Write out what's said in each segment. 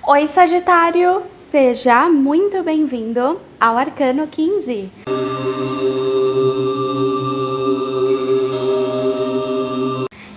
Oi, Sagitário! Seja muito bem-vindo ao Arcano 15.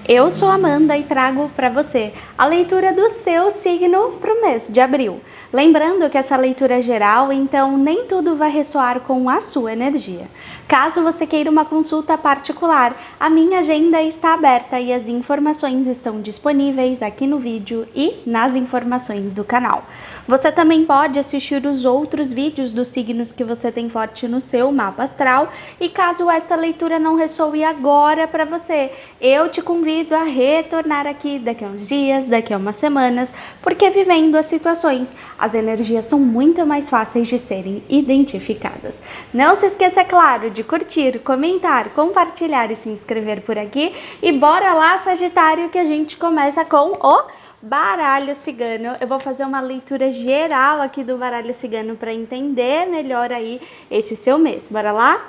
Eu sou Amanda e trago para você a leitura do seu signo para o mês de abril. Lembrando que essa leitura é geral, então nem tudo vai ressoar com a sua energia. Caso você queira uma consulta particular, a minha agenda está aberta e as informações estão disponíveis aqui no vídeo e nas informações do canal. Você também pode assistir os outros vídeos dos signos que você tem forte no seu mapa astral e caso esta leitura não ressoe agora para você, eu te convido a retornar aqui daqui a uns dias, daqui a umas semanas, porque vivendo as situações, as energias são muito mais fáceis de serem identificadas. Não se esqueça, é claro, de curtir, comentar, compartilhar e se inscrever por aqui. E bora lá, Sagitário, que a gente começa com o baralho cigano. Eu vou fazer uma leitura geral aqui do baralho cigano para entender melhor aí esse seu mês. Bora lá?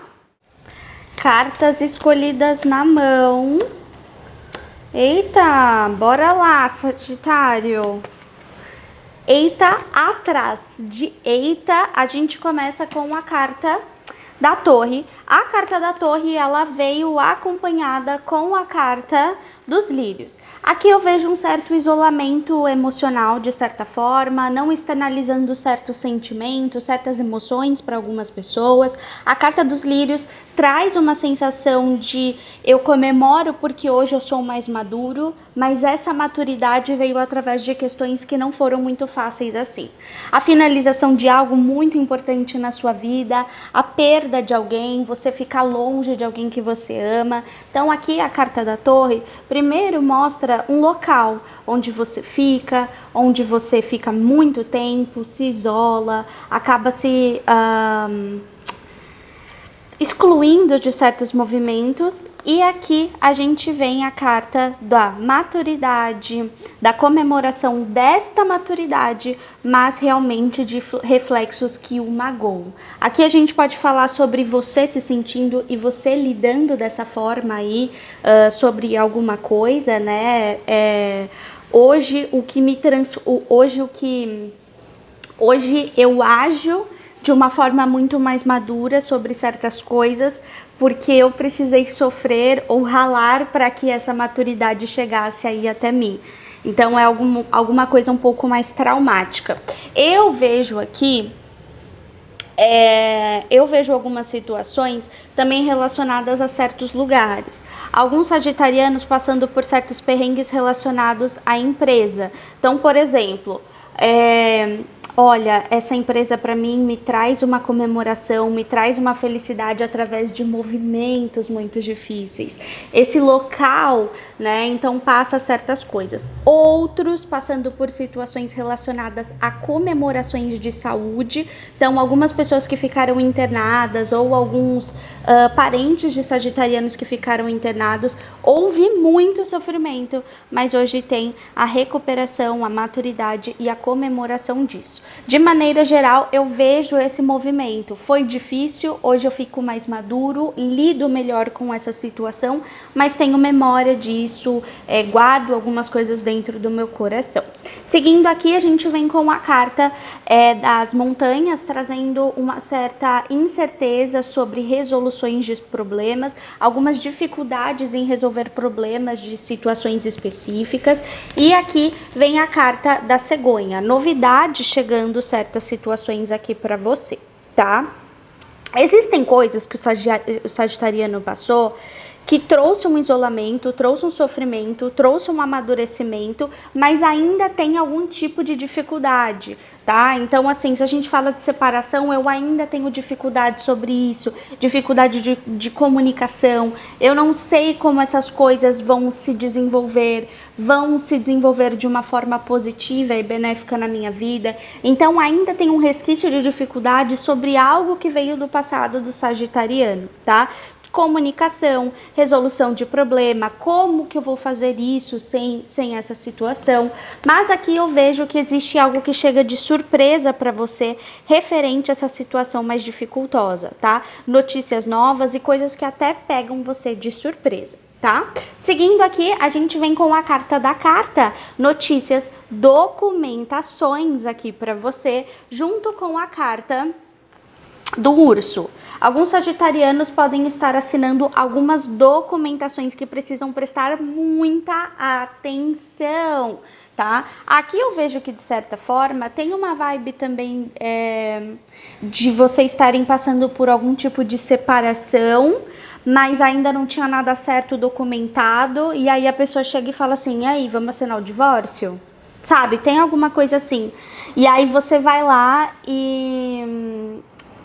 Cartas escolhidas na mão. Eita, bora lá, Sagitário. Eita, atrás de eita, a gente começa com a carta da Torre. A carta da Torre, ela veio acompanhada com a carta dos lírios. Aqui eu vejo um certo isolamento emocional, de certa forma, não externalizando certos sentimentos, certas emoções para algumas pessoas. A carta dos lírios traz uma sensação de eu comemoro porque hoje eu sou mais maduro, mas essa maturidade veio através de questões que não foram muito fáceis assim. A finalização de algo muito importante na sua vida, a perda de alguém, você ficar longe de alguém que você ama. Então aqui a carta da Torre, primeiro mostra um local onde você fica muito tempo, se isola, acaba se excluindo de certos movimentos. E aqui a gente vem a carta da maturidade, da comemoração desta maturidade, mas realmente de reflexos que o magoam. Aqui a gente pode falar sobre você se sentindo e você lidando dessa forma aí, sobre alguma coisa, né? Hoje eu ajo de uma forma muito mais madura sobre certas coisas, porque eu precisei sofrer ou ralar para que essa maturidade chegasse aí até mim. Então é alguma coisa um pouco mais traumática. Eu vejo aqui, eu vejo algumas situações também relacionadas a certos lugares. Alguns sagitarianos passando por certos perrengues relacionados à empresa. Então, por exemplo, olha, essa empresa para mim me traz uma comemoração, me traz uma felicidade através de movimentos muito difíceis. Esse local, né, então passa certas coisas. Outros passando por situações relacionadas a comemorações de saúde. Então, algumas pessoas que ficaram internadas ou alguns parentes de sagitarianos que ficaram internados, houve muito sofrimento, mas hoje tem a recuperação, a maturidade e a comemoração disso. De maneira geral, eu vejo esse movimento. Foi difícil, hoje eu fico mais maduro, lido melhor com essa situação, mas tenho memória disso, guardo algumas coisas dentro do meu coração. Seguindo aqui, a gente vem com a carta das montanhas, trazendo uma certa incerteza sobre resoluções de problemas, algumas dificuldades em resolver problemas de situações específicas. E aqui vem a carta da cegonha, novidade chegando certas situações aqui para você, tá? Existem coisas que o sagitariano passou que trouxe um isolamento, trouxe um sofrimento, trouxe um amadurecimento, mas ainda tem algum tipo de dificuldade, tá? Então, assim, se a gente fala de separação, eu ainda tenho dificuldade sobre isso, dificuldade de comunicação, eu não sei como essas coisas vão se desenvolver de uma forma positiva e benéfica na minha vida. Então, ainda tem um resquício de dificuldade sobre algo que veio do passado do sagitariano, tá? Comunicação, resolução de problema, como que eu vou fazer isso sem essa situação. Mas aqui eu vejo que existe algo que chega de surpresa para você referente a essa situação mais dificultosa, tá? Notícias novas e coisas que até pegam você de surpresa. tá? Seguindo aqui, a gente vem com a carta da carta, notícias, documentações aqui para você, junto com a carta do urso. Alguns sagitarianos podem estar assinando algumas documentações que precisam prestar muita atenção, tá? Aqui eu vejo que, de certa forma, tem uma vibe também de vocês estarem passando por algum tipo de separação, mas ainda não tinha nada certo documentado, e aí a pessoa chega e fala assim, e aí, vamos assinar o divórcio? Sabe, tem alguma coisa assim. E aí você vai lá e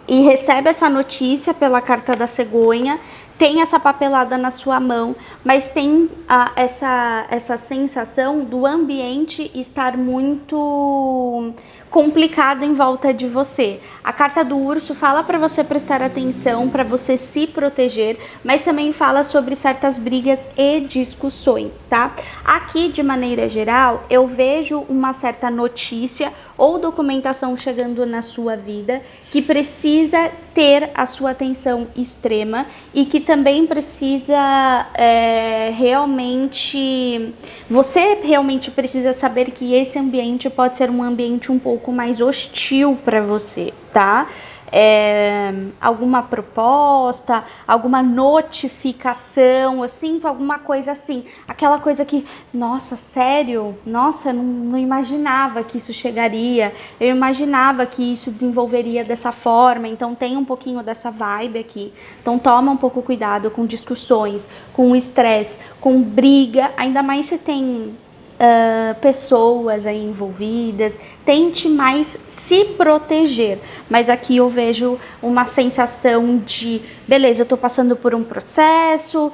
recebe essa notícia pela carta da cegonha, tem essa papelada na sua mão, mas tem essa sensação do ambiente estar muito complicado em volta de você. A carta do urso fala para você prestar atenção, para você se proteger, mas também fala sobre certas brigas e discussões, tá? Aqui, de maneira geral, eu vejo uma certa notícia ou documentação chegando na sua vida que precisa ter a sua atenção extrema e que também precisa você realmente precisa saber que esse ambiente pode ser um ambiente um pouco mais hostil para você, tá? Alguma proposta, alguma notificação, eu sinto alguma coisa assim, aquela coisa que, nossa, sério? Nossa, não imaginava que isso chegaria, eu imaginava que isso desenvolveria dessa forma, então tem um pouquinho dessa vibe aqui, então toma um pouco cuidado com discussões, com estresse, com briga, ainda mais se tem pessoas aí envolvidas, tente mais se proteger, mas aqui eu vejo uma sensação de, beleza, eu tô passando por um processo,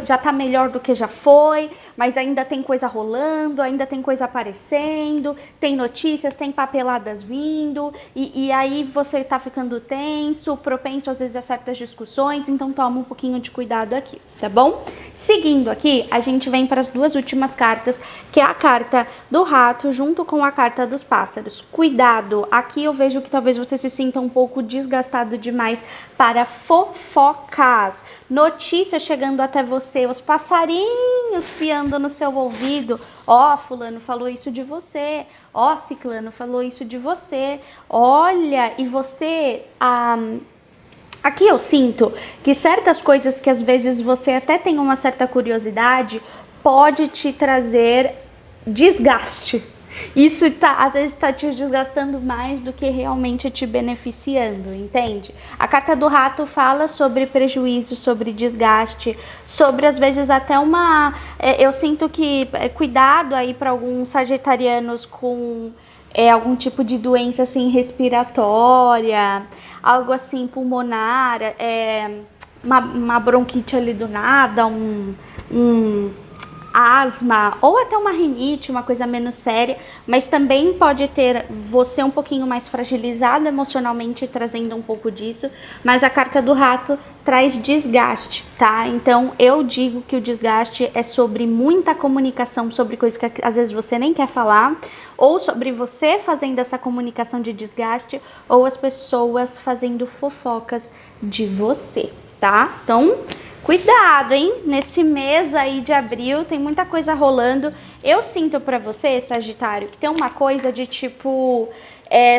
já tá melhor do que já foi, mas ainda tem coisa rolando, ainda tem coisa aparecendo, tem notícias, tem papeladas vindo, e aí você tá ficando tenso, propenso às vezes a certas discussões, então toma um pouquinho de cuidado aqui, tá bom? Seguindo aqui, a gente vem para as duas últimas cartas, que é a carta do rato junto com a carta dos pássaros. Cuidado, aqui eu vejo que talvez você se sinta um pouco desgastado demais para fofocas, notícias chegando até você, os passarinhos piando no seu ouvido, ó, fulano falou isso de você, ó, ciclano falou isso de você, olha, e você... Aqui eu sinto que certas coisas que às vezes você até tem uma certa curiosidade, pode te trazer desgaste. Isso às vezes está te desgastando mais do que realmente te beneficiando, entende? A carta do rato fala sobre prejuízo, sobre desgaste, sobre às vezes até eu sinto que cuidado aí para alguns sagitarianos com algum tipo de doença assim respiratória, algo assim pulmonar, uma bronquite ali do nada, um asma ou até uma rinite, uma coisa menos séria, mas também pode ter você um pouquinho mais fragilizado emocionalmente, trazendo um pouco disso, mas a carta do rato traz desgaste, tá? Então eu digo que o desgaste é sobre muita comunicação, sobre coisas que às vezes você nem quer falar, ou sobre você fazendo essa comunicação de desgaste, ou as pessoas fazendo fofocas de você, tá? Então cuidado, hein? Nesse mês aí de abril tem muita coisa rolando. Eu sinto pra você, Sagitário, que tem uma coisa de tipo...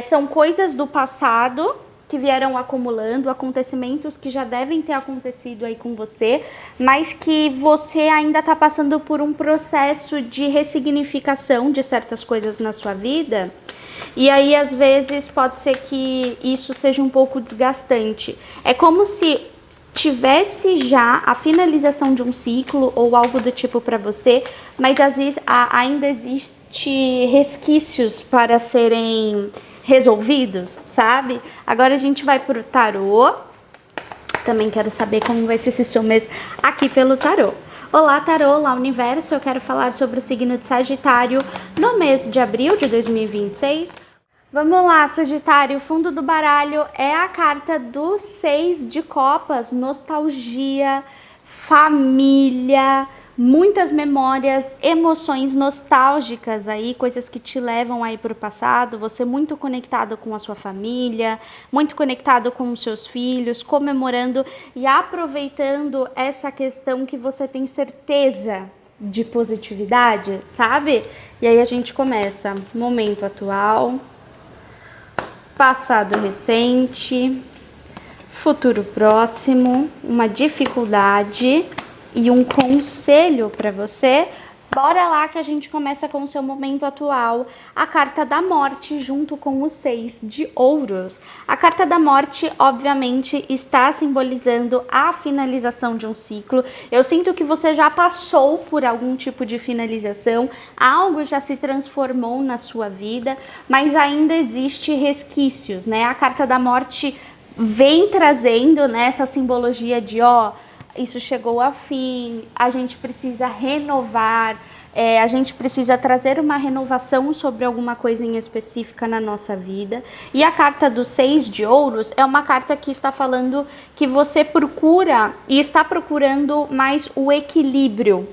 são coisas do passado que vieram acumulando, acontecimentos que já devem ter acontecido aí com você, mas que você ainda tá passando por um processo de ressignificação de certas coisas na sua vida. E aí, às vezes, pode ser que isso seja um pouco desgastante. É como se tivesse já a finalização de um ciclo ou algo do tipo para você, mas às vezes ainda existe resquícios para serem resolvidos, sabe? Agora a gente vai pro tarô. Também quero saber como vai ser esse seu mês aqui pelo tarô. Olá, tarô, olá, universo. Eu quero falar sobre o signo de Sagitário no mês de abril de 2026. Vamos lá, Sagitário, o fundo do baralho é a carta do 6 de copas, nostalgia, família, muitas memórias, emoções nostálgicas aí, coisas que te levam aí para o passado, você muito conectado com a sua família, muito conectado com os seus filhos, comemorando e aproveitando essa questão que você tem certeza de positividade, sabe? E aí a gente começa, momento atual, passado recente, futuro próximo, uma dificuldade e um conselho para você. Bora lá que a gente começa com o seu momento atual, a carta da morte junto com o 6 de ouros. A carta da morte, obviamente, está simbolizando a finalização de um ciclo. Eu sinto que você já passou por algum tipo de finalização, algo já se transformou na sua vida, mas ainda existe resquícios, né? A carta da morte vem trazendo, né, essa simbologia de, isso chegou ao fim, a gente precisa renovar, a gente precisa trazer uma renovação sobre alguma coisa em específica na nossa vida. E a carta do 6 de ouros é uma carta que está falando que você procura e está procurando mais o equilíbrio,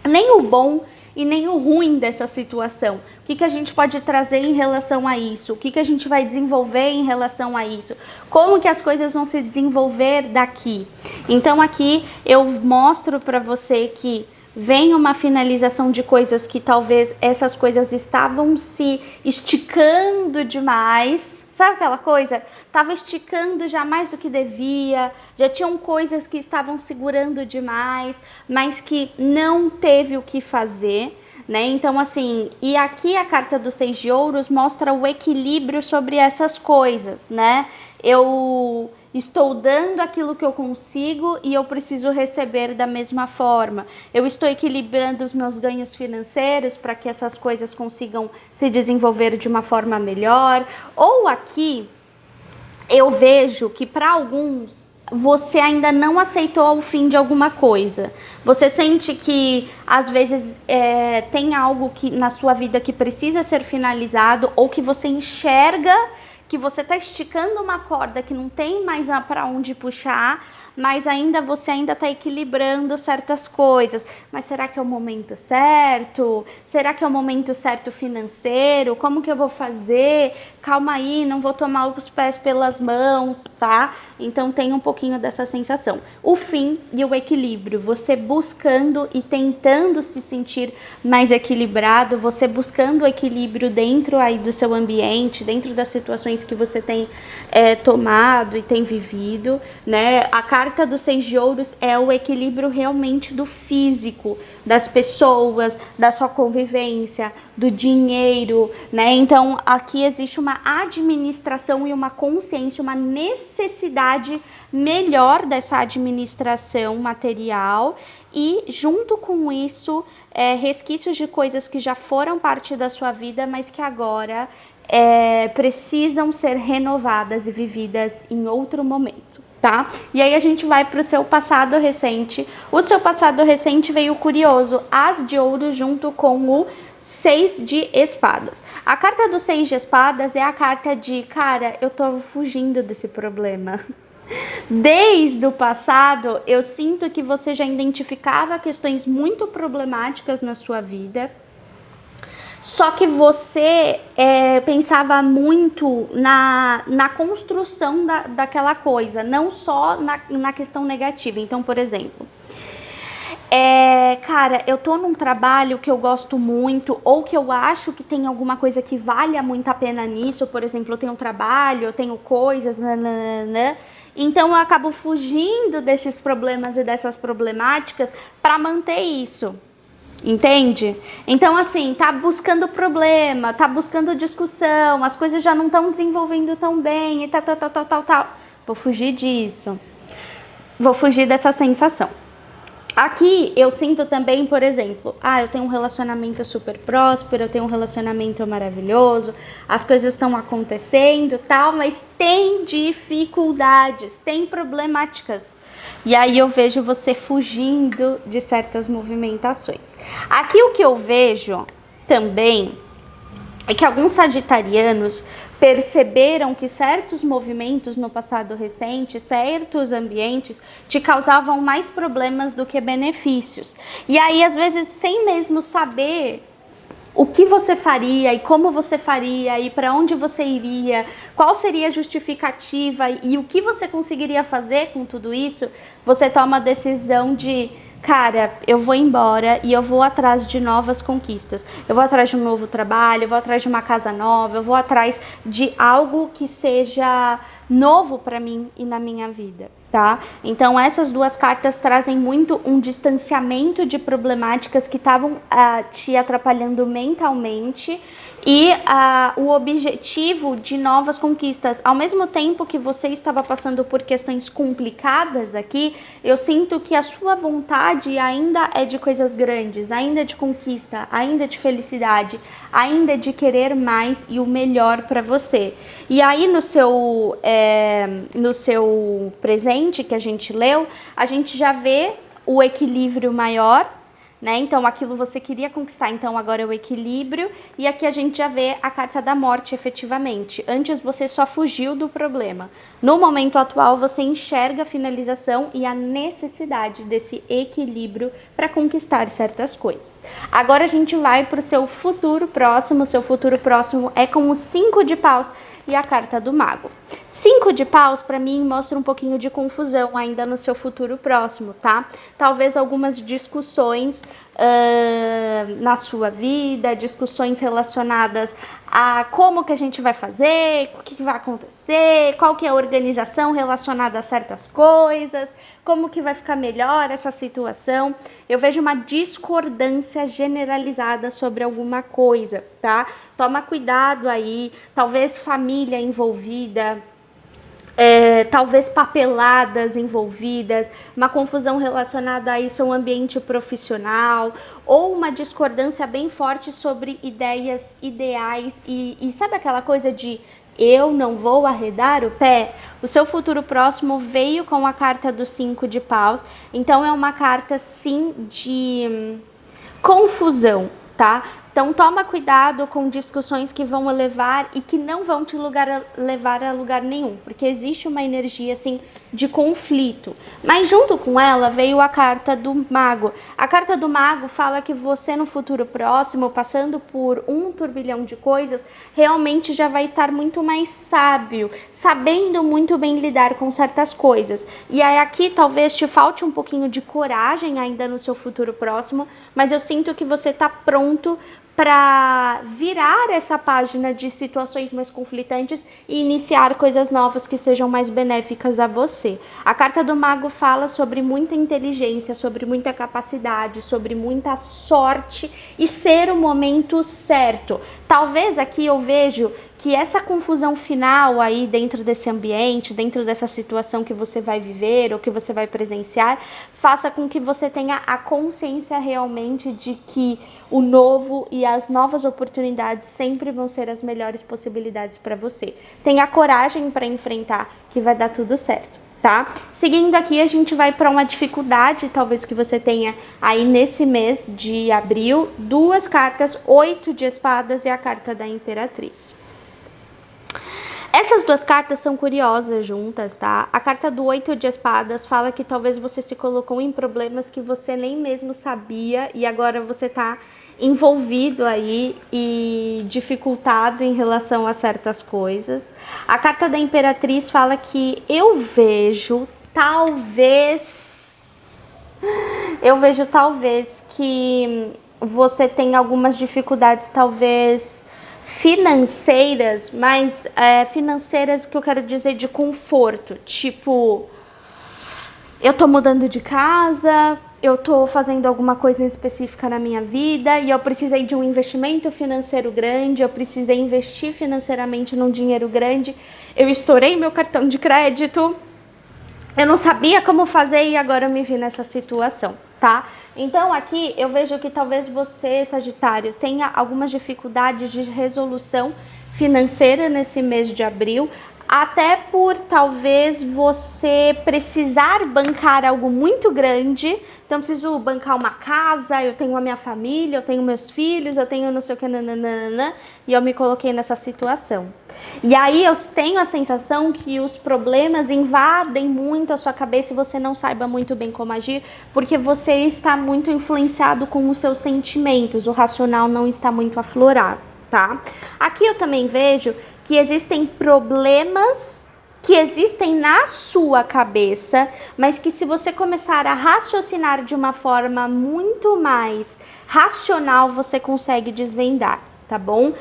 nem o bom e nem o ruim dessa situação. O que a gente pode trazer em relação a isso? O que a gente vai desenvolver em relação a isso? Como que as coisas vão se desenvolver daqui? Então aqui eu mostro para você que vem uma finalização de coisas que talvez essas coisas estavam se esticando demais. Sabe aquela coisa? Tava esticando já mais do que devia, já tinham coisas que estavam segurando demais, mas que não teve o que fazer, né? Então, assim, e aqui a carta do 6 de ouros mostra o equilíbrio sobre essas coisas, né? Eu estou dando aquilo que eu consigo e eu preciso receber da mesma forma. Eu estou equilibrando os meus ganhos financeiros para que essas coisas consigam se desenvolver de uma forma melhor. Ou aqui eu vejo que para alguns você ainda não aceitou o fim de alguma coisa. Você sente que às vezes tem algo que na sua vida que precisa ser finalizado, ou que você enxerga que você está esticando uma corda que não tem mais para onde puxar, mas você ainda está equilibrando certas coisas. Mas será que é o momento certo? Será que é o momento certo financeiro? Como que eu vou fazer? Calma aí, não vou tomar os pés pelas mãos, tá? Então tem um pouquinho dessa sensação. O fim e o equilíbrio, você buscando e tentando se sentir mais equilibrado, você buscando o equilíbrio dentro aí do seu ambiente, dentro das situações que você tem tomado e tem vivido, né? A carta do 6 de ouros é o equilíbrio realmente do físico, das pessoas, da sua convivência, do dinheiro, né? Então aqui existe uma administração e uma consciência, uma necessidade melhor dessa administração material, e junto com isso resquícios de coisas que já foram parte da sua vida, mas que agora precisam ser renovadas e vividas em outro momento, tá? E aí a gente vai para o seu passado recente. O seu passado recente veio curioso, As de Ouros junto com o 6 de espadas. A carta do 6 de espadas é a carta de, cara, eu tô fugindo desse problema. Desde o passado, eu sinto que você já identificava questões muito problemáticas na sua vida, só que você pensava muito na construção daquela coisa, não só na questão negativa. Então, por exemplo, cara, eu tô num trabalho que eu gosto muito, ou que eu acho que tem alguma coisa que valha muito a pena nisso. Por exemplo, eu tenho um trabalho, eu tenho coisas, nananana. Então eu acabo fugindo desses problemas e dessas problemáticas para manter isso. Entende? Então, assim, tá buscando problema, tá buscando discussão, as coisas já não estão desenvolvendo tão bem e tal. Vou fugir disso. Vou fugir dessa sensação. Aqui eu sinto também, por exemplo, eu tenho um relacionamento super próspero, eu tenho um relacionamento maravilhoso, as coisas estão acontecendo, tal, mas tem dificuldades, tem problemáticas. E aí eu vejo você fugindo de certas movimentações. Aqui o que eu vejo também é que alguns sagitarianos perceberam que certos movimentos no passado recente, certos ambientes, te causavam mais problemas do que benefícios. E aí, às vezes, sem mesmo saber o que você faria e como você faria e para onde você iria, qual seria a justificativa e o que você conseguiria fazer com tudo isso, você toma a decisão de: cara, eu vou embora e eu vou atrás de novas conquistas. Eu vou atrás de um novo trabalho, eu vou atrás de uma casa nova, eu vou atrás de algo que seja novo para mim e na minha vida, tá? Então essas duas cartas trazem muito um distanciamento de problemáticas que estavam te atrapalhando mentalmente e o objetivo de novas conquistas. Ao mesmo tempo que você estava passando por questões complicadas aqui, eu sinto que a sua vontade ainda é de coisas grandes, ainda é de conquista, ainda é de felicidade, ainda é de querer mais e o melhor para você. E aí no seu presente que a gente leu, a gente já vê o equilíbrio maior, né? Então aquilo você queria conquistar, então agora é o equilíbrio, e aqui a gente já vê a carta da morte efetivamente. Antes você só fugiu do problema. No momento atual você enxerga a finalização e a necessidade desse equilíbrio para conquistar certas coisas. Agora a gente vai para o seu futuro próximo. Seu futuro próximo é com o 5 de paus e a carta do mago. 5 de paus, para mim, mostra um pouquinho de confusão ainda no seu futuro próximo, tá? Talvez algumas discussões na sua vida, discussões relacionadas a como que a gente vai fazer, o que vai acontecer, qual que é a organização relacionada a certas coisas, como que vai ficar melhor essa situação. Eu vejo uma discordância generalizada sobre alguma coisa, tá? Toma cuidado aí, talvez família envolvida, talvez papeladas envolvidas, uma confusão relacionada a isso, um ambiente profissional, ou uma discordância bem forte sobre ideias, ideais, e sabe aquela coisa de eu não vou arredar o pé? O seu futuro próximo veio com a carta do 5 de paus, então é uma carta sim de confusão, tá? Então toma cuidado com discussões que vão levar e que não vão te levar a lugar nenhum, porque existe uma energia assim de conflito. Mas junto com ela veio a carta do mago. A carta do mago fala que você no futuro próximo, passando por um turbilhão de coisas, realmente já vai estar muito mais sábio, sabendo muito bem lidar com certas coisas. E aí aqui talvez te falte um pouquinho de coragem ainda no seu futuro próximo, mas eu sinto que você está pronto para virar essa página de situações mais conflitantes e iniciar coisas novas que sejam mais benéficas a você. A carta do mago fala sobre muita inteligência, sobre muita capacidade, sobre muita sorte e ser o momento certo. Talvez aqui eu vejo que essa confusão final aí dentro desse ambiente, dentro dessa situação que você vai viver ou que você vai presenciar, faça com que você tenha a consciência realmente de que o novo e as novas oportunidades sempre vão ser as melhores possibilidades para você. Tenha coragem para enfrentar, que vai dar tudo certo, tá? Seguindo aqui, a gente vai para uma dificuldade, talvez que você tenha aí nesse mês de abril, duas cartas, 8 de espadas e a carta da imperatriz. Essas duas cartas são curiosas juntas, tá? A carta do 8 de espadas fala que talvez você se colocou em problemas que você nem mesmo sabia e agora você tá envolvido aí e dificultado em relação a certas coisas. A carta da imperatriz fala que eu vejo talvez que você tem algumas dificuldades, talvez financeiras, mas financeiras que eu quero dizer de conforto, tipo, eu tô mudando de casa, eu tô fazendo alguma coisa específica na minha vida e eu precisei de um investimento financeiro grande, eu precisei investir financeiramente num dinheiro grande, eu estourei meu cartão de crédito, eu não sabia como fazer e agora eu me vi nessa situação, tá? Então aqui eu vejo que talvez você, Sagitário, tenha algumas dificuldades de resolução financeira nesse mês de abril. até por talvez você precisar bancar algo muito grande. Então, eu preciso bancar uma casa, eu tenho a minha família, eu tenho meus filhos, eu tenho não sei o que, nananana, e eu me coloquei nessa situação. E aí eu tenho a sensação que os problemas invadem muito a sua cabeça e você não saiba muito bem como agir, porque você está muito influenciado com os seus sentimentos, o racional não está muito aflorado, tá? Aqui eu também vejo que existem problemas que existem na sua cabeça, mas que se você começar a raciocinar de uma forma muito mais racional, você consegue desvendar, tá bom?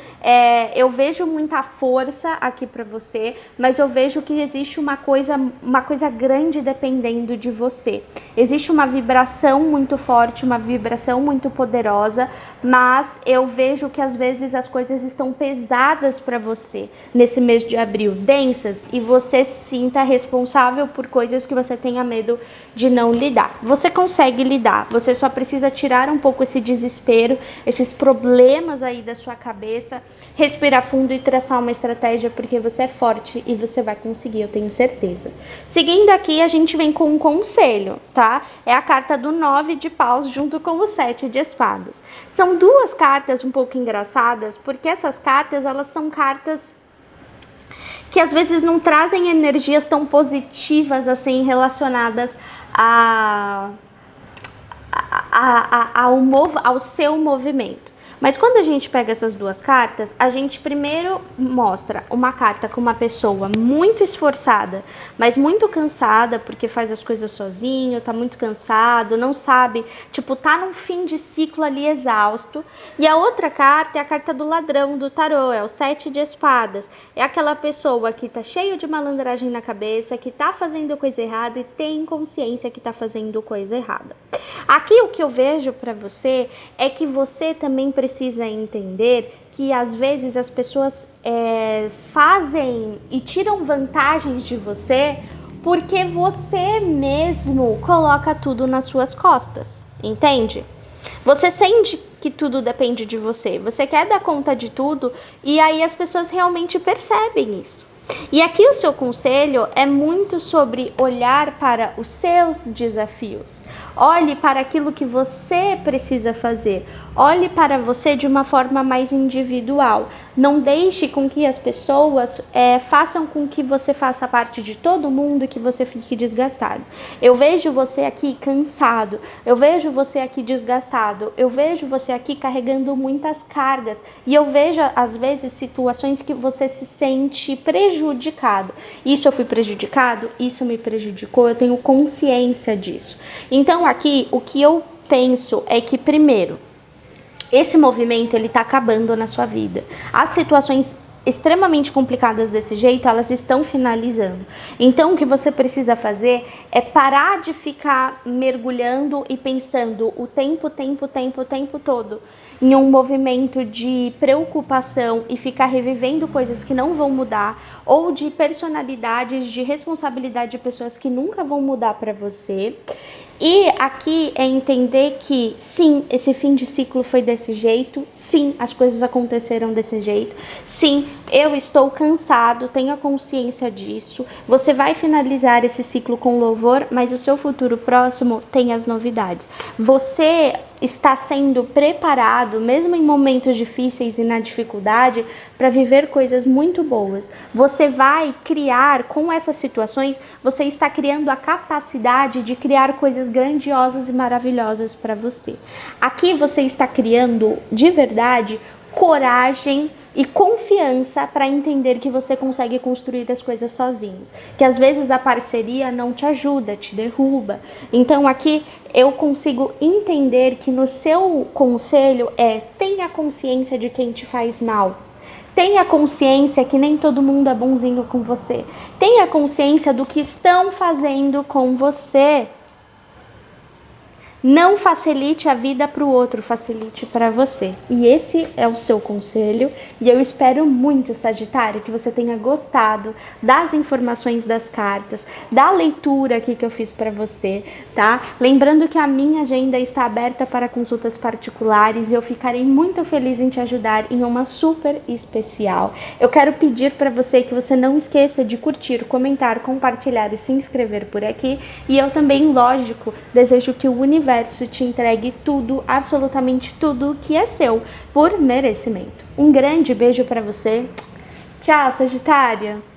Eu vejo muita força aqui pra você, mas eu vejo que existe uma coisa grande dependendo de você. Existe uma vibração muito forte, uma vibração muito poderosa, mas eu vejo que às vezes as coisas estão pesadas para você nesse mês de abril, densas, e você se sinta responsável por coisas que você tenha medo de não lidar. Você consegue lidar, você só precisa tirar um pouco esse desespero, esses problemas aí da sua cabeça, respirar fundo e traçar uma estratégia, porque você é forte e você vai conseguir, eu tenho certeza. Seguindo aqui, a gente vem com um conselho, tá? É a carta do 9 de paus junto com o 7 de espadas. São duas cartas um pouco engraçadas, porque essas cartas, elas são cartas que às vezes não trazem energias tão positivas assim relacionadas ao seu movimento. Mas quando a gente pega essas duas cartas, a gente primeiro mostra uma carta com uma pessoa muito esforçada, mas muito cansada, porque faz as coisas sozinho, tá muito cansado, não sabe, tipo, tá num fim de ciclo ali exausto. E a outra carta é a carta do ladrão do tarô, é o 7 de espadas. É aquela pessoa que tá cheio de malandragem na cabeça, que tá fazendo coisa errada e tem consciência que tá fazendo coisa errada. Aqui o que eu vejo pra você é que você também precisa entender que às vezes as pessoas fazem e tiram vantagens de você porque você mesmo coloca tudo nas suas costas, entende? Você sente que tudo depende de você, você quer dar conta de tudo e aí as pessoas realmente percebem isso. E aqui o seu conselho é muito sobre olhar para os seus desafios. Olhe para aquilo que você precisa fazer. Olhe para você de uma forma mais individual. Não deixe com que as pessoas façam com que você faça parte de todo mundo e que você fique desgastado. Eu vejo você aqui cansado. Eu vejo você aqui desgastado. Eu vejo você aqui carregando muitas cargas. E eu vejo, às vezes, situações que você se sente prejudicado. Isso eu fui prejudicado? Isso me prejudicou? Eu tenho consciência disso. Então, aqui, o que eu penso é que, primeiro, esse movimento, ele tá acabando na sua vida. As situações extremamente complicadas desse jeito, elas estão finalizando. Então, o que você precisa fazer é parar de ficar mergulhando e pensando o tempo todo em um movimento de preocupação e ficar revivendo coisas que não vão mudar, ou de personalidades, de responsabilidade de pessoas que nunca vão mudar para você. E aqui é entender que sim, esse fim de ciclo foi desse jeito, sim, as coisas aconteceram desse jeito, sim, eu estou cansado, tenha consciência disso. Você vai finalizar esse ciclo com louvor, mas o seu futuro próximo tem as novidades. Você está sendo preparado, mesmo em momentos difíceis e na dificuldade, para viver coisas muito boas. Você vai criar, com essas situações, você está criando a capacidade de criar coisas grandiosas e maravilhosas para você. Aqui você está criando, de verdade, coragem e confiança para entender que você consegue construir as coisas sozinhos, que às vezes a parceria não te ajuda, te derruba. Então aqui eu consigo entender que no seu conselho tenha consciência de quem te faz mal. Tenha consciência que nem todo mundo é bonzinho com você. Tenha consciência do que estão fazendo com você. Não facilite a vida para o outro, facilite para você. E esse é o seu conselho. E eu espero muito, Sagitário, que você tenha gostado das informações das cartas, da leitura aqui que eu fiz para você, tá? Lembrando que a minha agenda está aberta para consultas particulares e eu ficarei muito feliz em te ajudar em uma super especial. Eu quero pedir para você que você não esqueça de curtir, comentar, compartilhar e se inscrever por aqui. E eu também, lógico, desejo que o universo te entregue tudo, absolutamente tudo que é seu, por merecimento. Um grande beijo para você. Tchau, Sagitária!